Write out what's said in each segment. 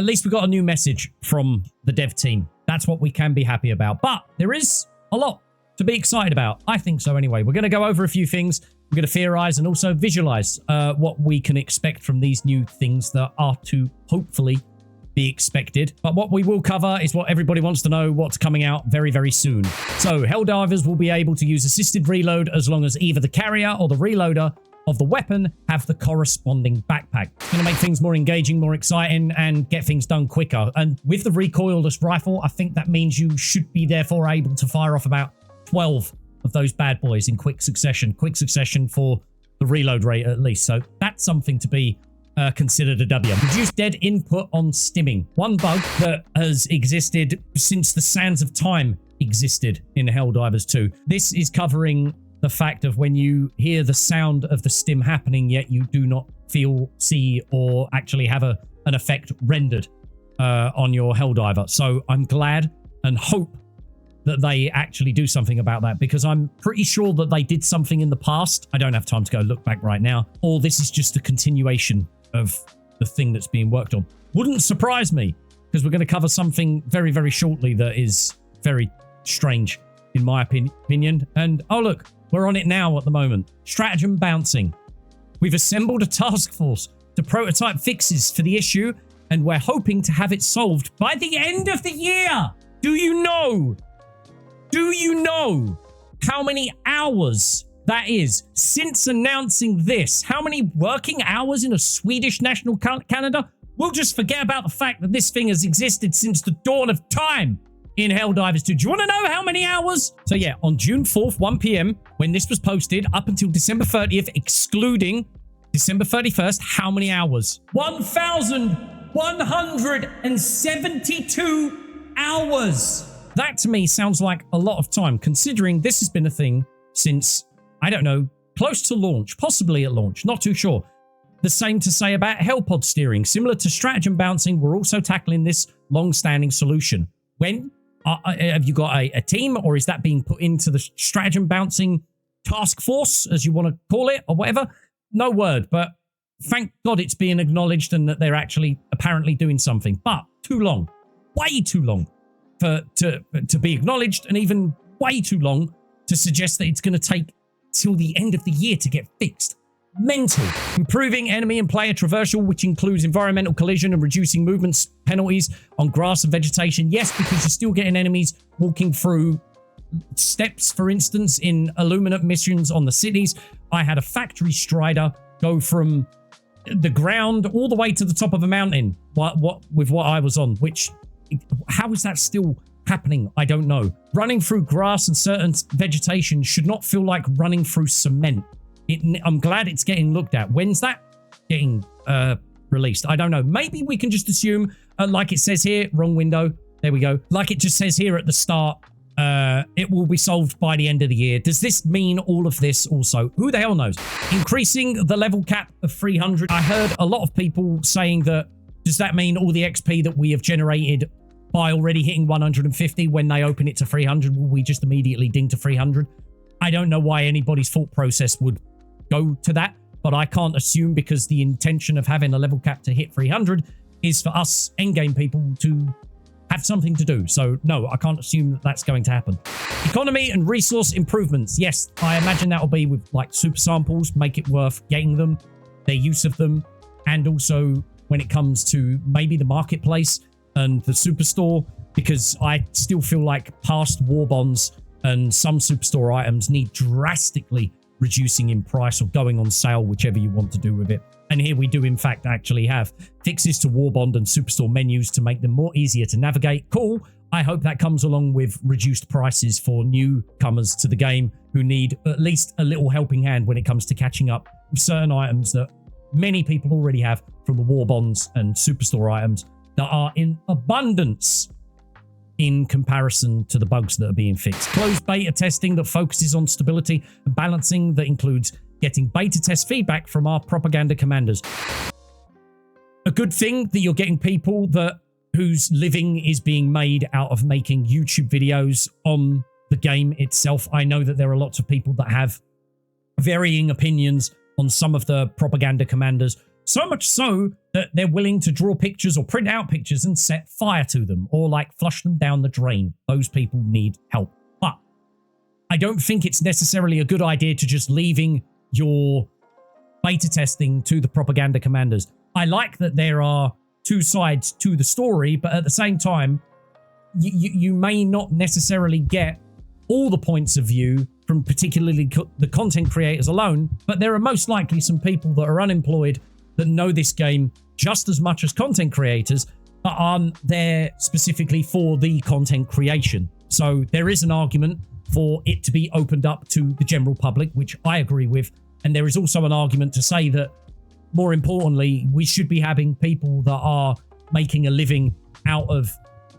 At least we got a new message from the dev team. That's what we can be happy about. But there is a lot to be excited about. I think so anyway. We're going to go over a few things. We're going to theorize and also visualize what we can expect from these new things that are to hopefully be expected. But what we will cover is what everybody wants to know, what's coming out very, very soon. So Helldivers will be able to use assisted reload as long as either the carrier or the reloader of the weapon have the corresponding backpack. It's going to make things more engaging, more exciting, and get things done quicker. And with the recoilless rifle, I think that means you should be therefore able to fire off about 12 of those bad boys in quick succession. Quick succession for the reload rate at least. So that's something to be considered a W. Reduce dead input on stimming. One bug that has existed since the sands of time existed in Helldivers 2. This is covering the fact of when you hear the sound of the stim happening, yet you do not feel, see, or actually have an effect rendered on your Helldiver. So I'm glad and hope that they actually do something about that, because I'm pretty sure that they did something in the past. I don't have time to go look back right now. Or this is just a continuation of the thing that's being worked on. Wouldn't surprise me, because we're going to cover something very, very shortly that is very strange, in my opinion. And, oh, look, we're on it now at the moment. Stratagem Bouncing. We've assembled a task force to prototype fixes for the issue, and we're hoping to have it solved by the end of the year. Do you know how many hours that is since announcing this? How many working hours in a Swedish national calendar? We'll just forget about the fact that this thing has existed since the dawn of time in Helldivers 2. Do you want to know how many hours? So yeah, on June 4th, 1 p.m, when this was posted, up until December 30th, excluding December 31st, how many hours? 1,172 hours. That to me sounds like a lot of time, considering this has been a thing since, I don't know, close to launch, possibly at launch, not too sure. The same to say about Hellpod steering. Similar to Stratagem Bouncing, we're also tackling this long-standing solution. When? Have you got a team, or is that being put into the Stratagem Bouncing task force, as you want to call it, or whatever? No word, but thank God it's being acknowledged and that they're actually apparently doing something. But too long, way too long to be acknowledged, and even way too long to suggest that it's going to take till the end of the year to get fixed. Mental. Improving enemy and player traversal, which includes environmental collision and reducing movement penalties on grass and vegetation. Yes, because you're still getting enemies walking through steps, for instance, in Illuminate missions on the cities. I had a factory strider go from the ground all the way to the top of a mountain with what I was on, which, how is that still happening? I don't know. Running through grass and certain vegetation should not feel like running through cement. I'm glad it's getting looked at. When's that getting released? I don't know. Maybe we can just assume, like it says here, wrong window. There we go. Like it just says here at the start, it will be solved by the end of the year. Does this mean all of this also? Who the hell knows? Increasing the level cap of 300. I heard a lot of people saying that, does that mean all the XP that we have generated by already hitting 150, when they open it to 300, will we just immediately ding to 300? I don't know why anybody's thought process would go to that, but I can't assume, because the intention of having a level cap to hit 300 is for us endgame people to have something to do. So no, I can't assume that that's going to happen. Economy and resource improvements. Yes, I imagine that will be with like super samples, make it worth getting them, their use of them, and also when it comes to maybe the marketplace and the superstore, because I still feel like past war bonds and some superstore items need drastically reducing in price or going on sale, whichever you want to do with it. And here we do in fact actually have fixes to Warbond and Superstore menus to make them more easier to navigate. Cool. I hope that comes along with reduced prices for newcomers to the game who need at least a little helping hand when it comes to catching up with certain items that many people already have from the Warbonds and Superstore items that are in abundance in comparison to the bugs that are being fixed. Closed beta testing that focuses on stability and balancing, that includes getting beta test feedback from our propaganda commanders. A good thing that you're getting people whose living is being made out of making YouTube videos on the game itself. I know that there are lots of people that have varying opinions on some of the propaganda commanders. So much so that they're willing to draw pictures or print out pictures and set fire to them or like flush them down the drain. Those people need help. But I don't think it's necessarily a good idea to just leaving your beta testing to the propaganda commanders. I like that there are two sides to the story, but at the same time, you may not necessarily get all the points of view from particularly the content creators alone, but there are most likely some people that are unemployed that know this game just as much as content creators, but aren't there specifically for the content creation. So there is an argument for it to be opened up to the general public, which I agree with. And there is also an argument to say that, more importantly, we should be having people that are making a living out of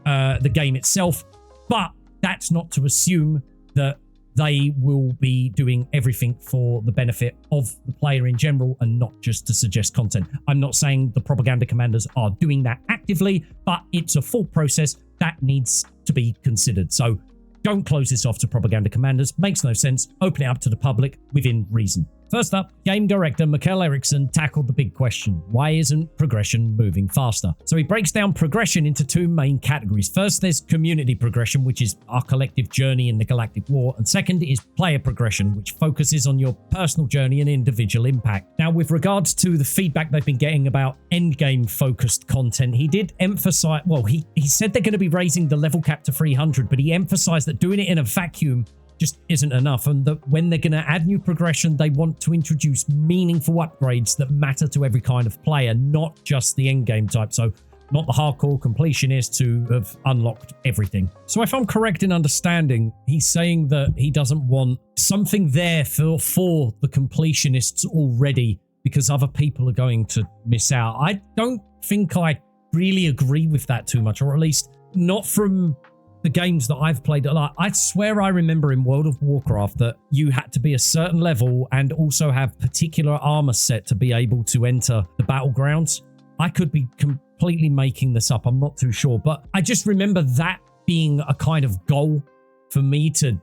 the game itself. But that's not to assume that they will be doing everything for the benefit of the player in general and not just to suggest content. I'm not saying the propaganda commanders are doing that actively, but it's a full process that needs to be considered. So don't close this off to propaganda commanders. Makes no sense. Open it up to the public within reason. First up, game director Mikael Eriksson tackled the big question: why isn't progression moving faster? So he breaks down progression into two main categories. First, there's community progression, which is our collective journey in the Galactic War. And second is player progression, which focuses on your personal journey and individual impact. Now, with regards to the feedback they've been getting about endgame focused content, he did emphasize, well, he said they're going to be raising the level cap to 300, but he emphasized that doing it in a vacuum just isn't enough, and that when they're going to add new progression, they want to introduce meaningful upgrades that matter to every kind of player, not just the endgame type. So not the hardcore completionists who have unlocked everything. So if I'm correct in understanding, he's saying that he doesn't want something there for the completionists already because other people are going to miss out. I don't think I really agree with that too much, or at least not from the games that I've played. I swear I remember in World of Warcraft that you had to be a certain level and also have particular armor set to be able to enter the battlegrounds. I could be completely making this up. I'm not too sure, but I just remember that being a kind of goal for me to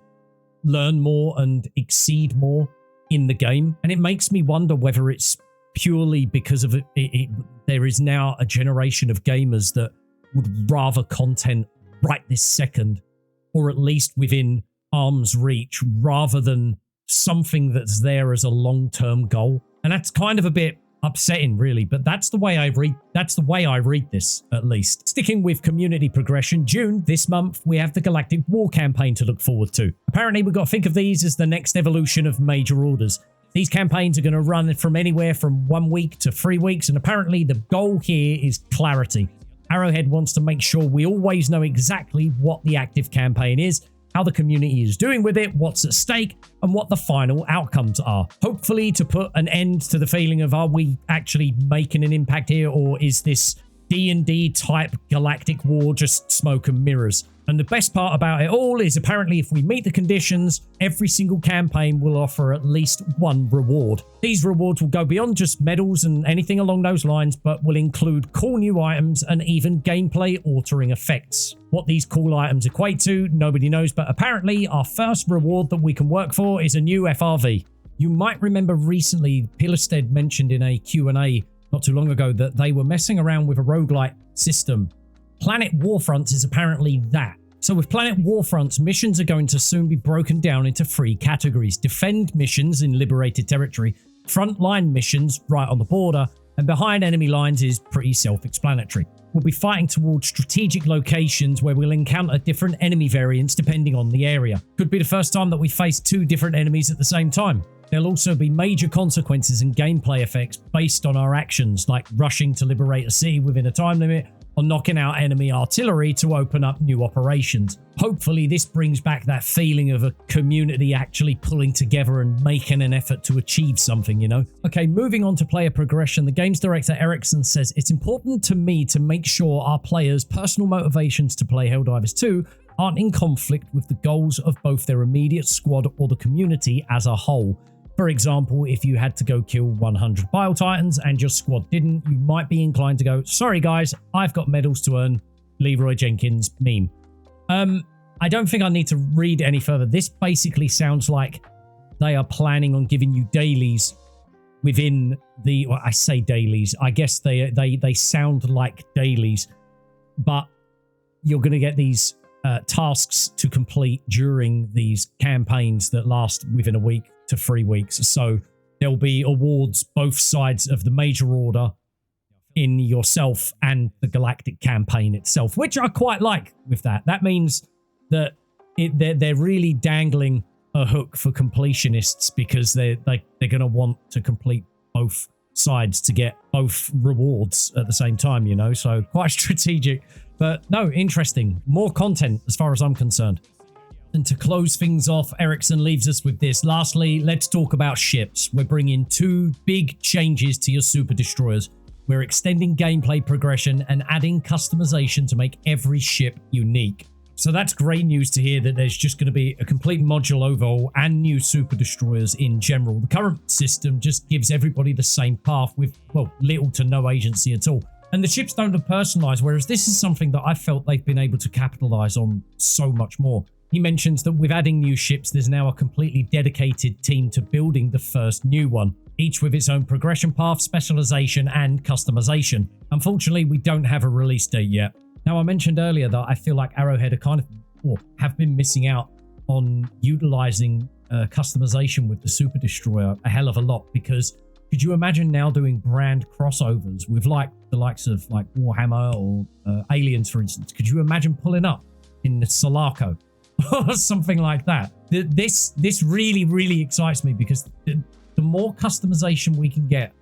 learn more and exceed more in the game. And it makes me wonder whether it's purely because of there is now a generation of gamers that would rather content right this second, or at least within arm's reach, rather than something that's there as a long-term goal. And that's kind of a bit upsetting, really, but that's the way I read this, at least. Sticking with community progression, June this month we have the Galactic War Campaign to look forward to. Apparently we've got to think of these as the next evolution of major orders. These campaigns are going to run from anywhere from 1 week to 3 weeks, and apparently the goal here is clarity. Arrowhead wants to make sure we always know exactly what the active campaign is, how the community is doing with it, what's at stake, and what the final outcomes are. Hopefully to put an end to the feeling of, are we actually making an impact here, or is this D&D type Galactic War just smoke and mirrors? And the best part about it all is apparently if we meet the conditions, every single campaign will offer at least one reward. These rewards will go beyond just medals and anything along those lines, but will include cool new items and even gameplay altering effects. What these cool items equate to, nobody knows, but apparently our first reward that we can work for is a new FRV. You might remember recently Pillerstead mentioned in a Q&A not too long ago that they were messing around with a roguelite system. Planet Warfronts is apparently that. So with Planet Warfronts, missions are going to soon be broken down into 3 categories: defend missions in liberated territory, frontline missions right on the border, and behind enemy lines is pretty self-explanatory. We'll be fighting towards strategic locations where we'll encounter different enemy variants depending on the area. Could be the first time that we face 2 different enemies at the same time. There'll also be major consequences and gameplay effects based on our actions, like rushing to liberate a city within a time limit, or knocking out enemy artillery to open up new operations. Hopefully this brings back that feeling of a community actually pulling together and making an effort to achieve something, you know? Okay, moving on to player progression, the games director Eriksson says, "It's important to me to make sure our players' personal motivations to play Helldivers 2 aren't in conflict with the goals of both their immediate squad or the community as a whole. For example, if you had to go kill 100 Bile Titans and your squad didn't, you might be inclined to go, sorry guys, I've got medals to earn, Leroy Jenkins meme." I don't think I need to read any further. This basically sounds like they are planning on giving you dailies within the, well, I say dailies, I guess they sound like dailies, but you're going to get these tasks to complete during these campaigns that last within a week to 3 weeks. So there'll be awards both sides of the major order in yourself and the Galactic campaign itself, which I quite like with that. That means that they're really dangling a hook for completionists, because they're going to want to complete both sides to get both rewards at the same time, you know, so quite strategic. But no, interesting. More content as far as I'm concerned. And to close things off, Ericsson leaves us with this. Lastly, let's talk about ships. We're bringing 2 big changes to your super destroyers. We're extending gameplay progression and adding customization to make every ship unique. So that's great news to hear, that there's just going to be a complete module overhaul and new super destroyers in general. The current system just gives everybody the same path with, well, little to no agency at all. And the ships don't look personalized, whereas this is something that I felt they've been able to capitalize on so much more. He mentions that with adding new ships, there's now a completely dedicated team to building the first new one, each with its own progression path, specialization, and customization. Unfortunately, we don't have a release date yet. Now, I mentioned earlier that I feel like Arrowhead are kind of, or have been missing out on utilizing customization with the Super Destroyer a hell of a lot, because could you imagine now doing brand crossovers with like the likes of like Warhammer or Aliens, for instance? Could you imagine pulling up in the Sulaco or something like that? This really, really excites me, because the more customization we can get,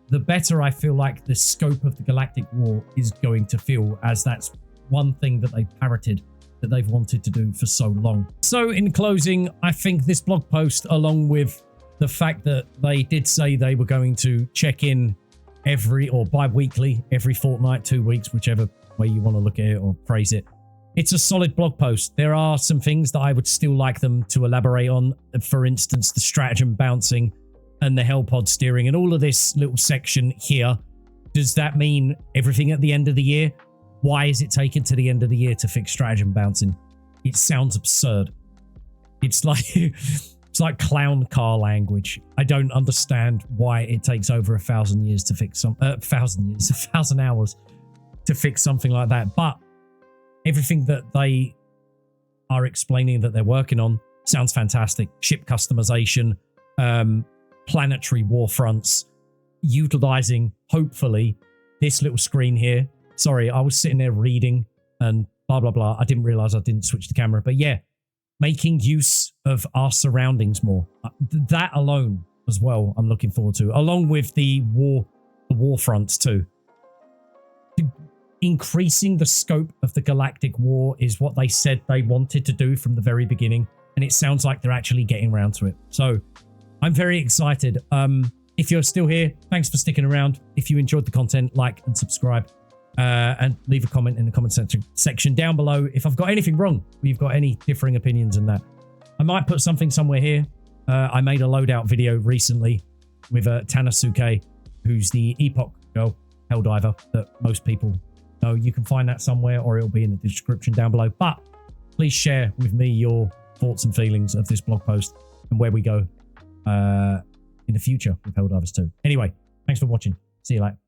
the better I feel like the scope of the Galactic War is going to feel, as that's one thing that they've parroted, that they've wanted to do for so long. So in closing, I think this blog post, along with the fact that they did say they were going to check in every, or bi-weekly, every fortnight, 2 weeks, whichever way you want to look at it or phrase it, it's a solid blog post. There are some things that I would still like them to elaborate on. For instance, the stratagem bouncing and the Hellpod steering and all of this little section here. Does that mean everything at the end of the year? Why is it taken to the end of the year to fix stratagem bouncing? It sounds absurd. It's like clown car language. I don't understand why it takes over 1,000 years to fix 1,000 hours to fix something like that. But everything that they are explaining that they're working on sounds fantastic. Ship customization, planetary warfronts, utilizing, hopefully, this little screen here. Sorry, I was sitting there reading and blah, blah, blah. I didn't realize I didn't switch the camera. But yeah, making use of our surroundings more. That alone as well, I'm looking forward to, along with the warfronts too. Increasing the scope of the Galactic War is what they said they wanted to do from the very beginning, and it sounds like they're actually getting around to it. So I'm very excited. If you're still here, thanks for sticking around. If you enjoyed the content, like and subscribe, and leave a comment in the comment section down below if I've got anything wrong, or you've got any differing opinions on that. I might put something somewhere here. I made a loadout video recently with Tanasuke, who's the Epoch girl, Helldiver, that most people know. You can find that somewhere, or it'll be in the description down below. But please share with me your thoughts and feelings of this blog post and where we go in the future with Helldivers 2. Anyway, thanks for watching. See you later.